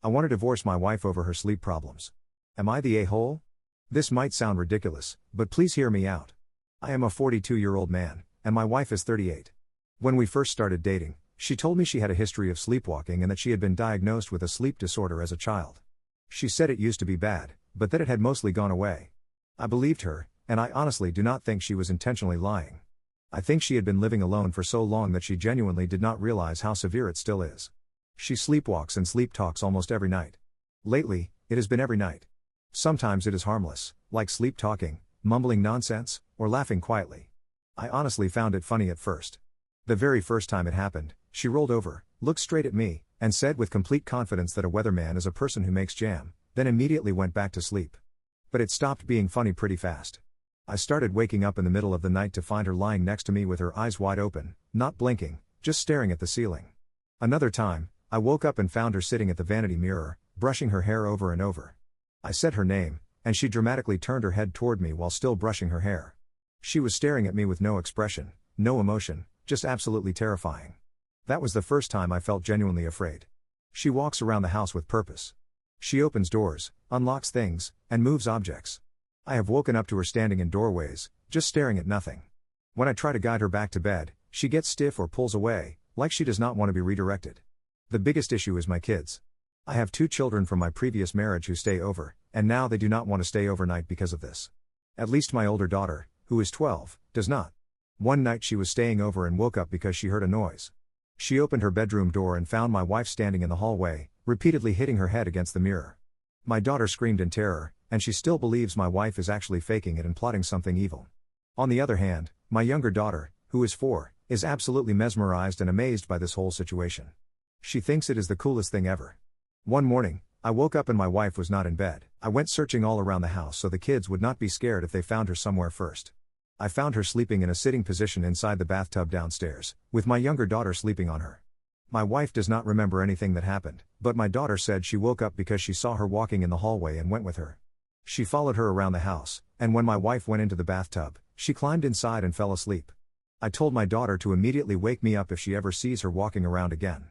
I want to divorce my wife over her sleep problems. Am I the a-hole? This might sound ridiculous, but please hear me out. I am a 42-year-old man, and my wife is 38. When we first started dating, she told me she had a history of sleepwalking and that she had been diagnosed with a sleep disorder as a child. She said it used to be bad, but that it had mostly gone away. I believed her, and I honestly do not think she was intentionally lying. I think she had been living alone for so long that she genuinely did not realize how severe it still is. She sleepwalks and sleep talks almost every night. Lately, it has been every night. Sometimes it is harmless, like sleep talking, mumbling nonsense, or laughing quietly. I honestly found it funny at first. The very first time it happened, she rolled over, looked straight at me, and said with complete confidence that a weatherman is a person who makes jam, then immediately went back to sleep. But it stopped being funny pretty fast. I started waking up in the middle of the night to find her lying next to me with her eyes wide open, not blinking, just staring at the ceiling. Another time, I woke up and found her sitting at the vanity mirror, brushing her hair over and over. I said her name, and she dramatically turned her head toward me while still brushing her hair. She was staring at me with no expression, no emotion, just absolutely terrifying. That was the first time I felt genuinely afraid. She walks around the house with purpose. She opens doors, unlocks things, and moves objects. I have woken up to her standing in doorways, just staring at nothing. When I try to guide her back to bed, she gets stiff or pulls away, like she does not want to be redirected. The biggest issue is my kids. I have 2 children from my previous marriage who stay over, and now they do not want to stay overnight because of this. At least my older daughter, who is 12, does not. One night she was staying over and woke up because she heard a noise. She opened her bedroom door and found my wife standing in the hallway, repeatedly hitting her head against the mirror. My daughter screamed in terror, and she still believes my wife is actually faking it and plotting something evil. On the other hand, my younger daughter, who is 4, is absolutely mesmerized and amazed by this whole situation. She thinks it is the coolest thing ever. One morning, I woke up and my wife was not in bed. I went searching all around the house so the kids would not be scared if they found her somewhere first. I found her sleeping in a sitting position inside the bathtub downstairs, with my younger daughter sleeping on her. My wife does not remember anything that happened, but my daughter said she woke up because she saw her walking in the hallway and went with her. She followed her around the house, and when my wife went into the bathtub, she climbed inside and fell asleep. I told my daughter to immediately wake me up if she ever sees her walking around again.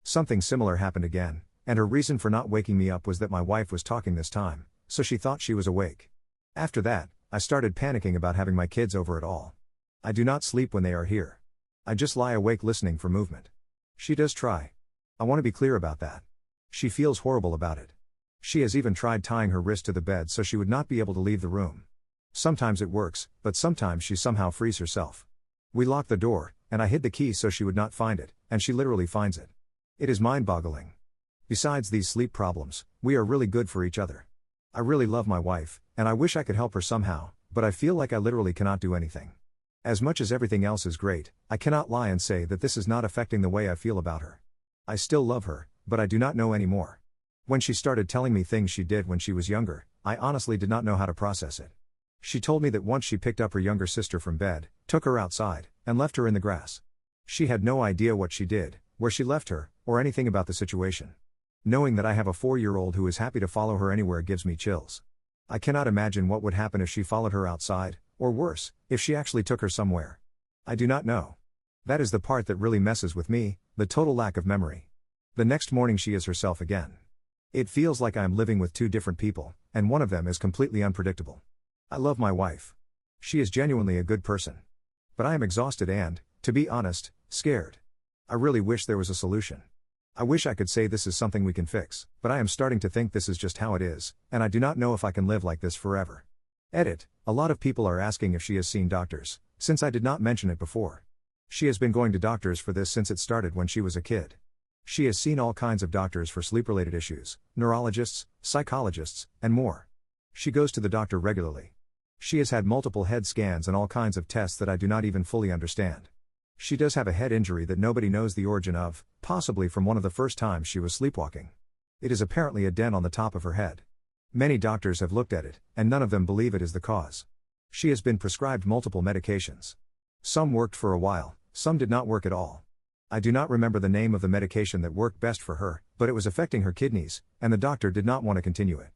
Something similar happened again, and her reason for not waking me up was that my wife was talking this time, so she thought she was awake. After that, I started panicking about having my kids over at all. I do not sleep when they are here. I just lie awake listening for movement. She does try. I want to be clear about that. She feels horrible about it. She has even tried tying her wrist to the bed so she would not be able to leave the room. Sometimes it works, but sometimes she somehow frees herself. We locked the door, and I hid the key so she would not find it, and she literally finds it. It is mind-boggling. Besides these sleep problems, we are really good for each other. I really love my wife, and I wish I could help her somehow, but I feel like I literally cannot do anything. As much as everything else is great, I cannot lie and say that this is not affecting the way I feel about her. I still love her, but I do not know anymore. When she started telling me things she did when she was younger, I honestly did not know how to process it. She told me that once she picked up her younger sister from bed, took her outside, and left her in the grass. She had no idea what she did, where she left her, or anything about the situation. Knowing that I have a 4-year-old who is happy to follow her anywhere gives me chills. I cannot imagine what would happen if she followed her outside, or worse, if she actually took her somewhere. I do not know. That is the part that really messes with me, the total lack of memory. The next morning she is herself again. It feels like I am living with 2 different people, and one of them is completely unpredictable. I love my wife. She is genuinely a good person. But I am exhausted and, to be honest, scared. I really wish there was a solution. I wish I could say this is something we can fix, but I am starting to think this is just how it is, and I do not know if I can live like this forever. Edit. A lot of people are asking if she has seen doctors, since I did not mention it before. She has been going to doctors for this since it started when she was a kid. She has seen all kinds of doctors for sleep-related issues, neurologists, psychologists, and more. She goes to the doctor regularly. She has had multiple head scans and all kinds of tests that I do not even fully understand. She does have a head injury that nobody knows the origin of, possibly from one of the first times she was sleepwalking. It is apparently a dent on the top of her head. Many doctors have looked at it, and none of them believe it is the cause. She has been prescribed multiple medications. Some worked for a while, some did not work at all. I do not remember the name of the medication that worked best for her, but it was affecting her kidneys, and the doctor did not want to continue it.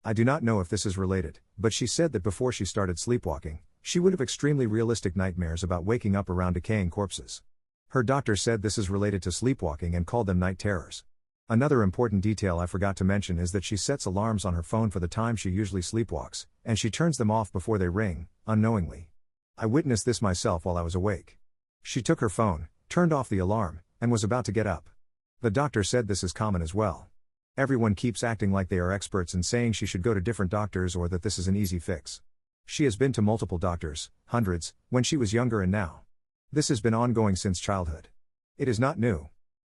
I do not know if this is related, but she said that before she started sleepwalking, she would have extremely realistic nightmares about waking up around decaying corpses. Her doctor said this is related to sleepwalking and called them night terrors. Another important detail I forgot to mention is that she sets alarms on her phone for the time she usually sleepwalks, and she turns them off before they ring, unknowingly. I witnessed this myself while I was awake. She took her phone, turned off the alarm, and was about to get up. The doctor said this is common as well. Everyone keeps acting like they are experts and saying she should go to different doctors or that this is an easy fix. She has been to multiple doctors, hundreds, when she was younger and now. This has been ongoing since childhood. It is not new.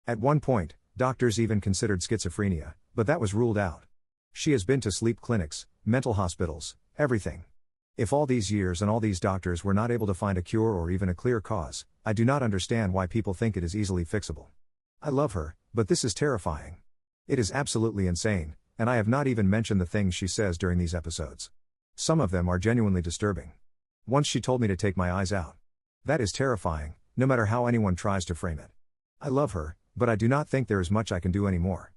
At one point, doctors even considered schizophrenia, but that was ruled out. She has been to sleep clinics, mental hospitals, everything. If all these years and all these doctors were not able to find a cure or even a clear cause, I do not understand why people think it is easily fixable. I love her, but this is terrifying. It is absolutely insane, and I have not even mentioned the things she says during these episodes. Some of them are genuinely disturbing. Once she told me to take my eyes out. That is terrifying, no matter how anyone tries to frame it. I love her, but I do not think there is much I can do anymore.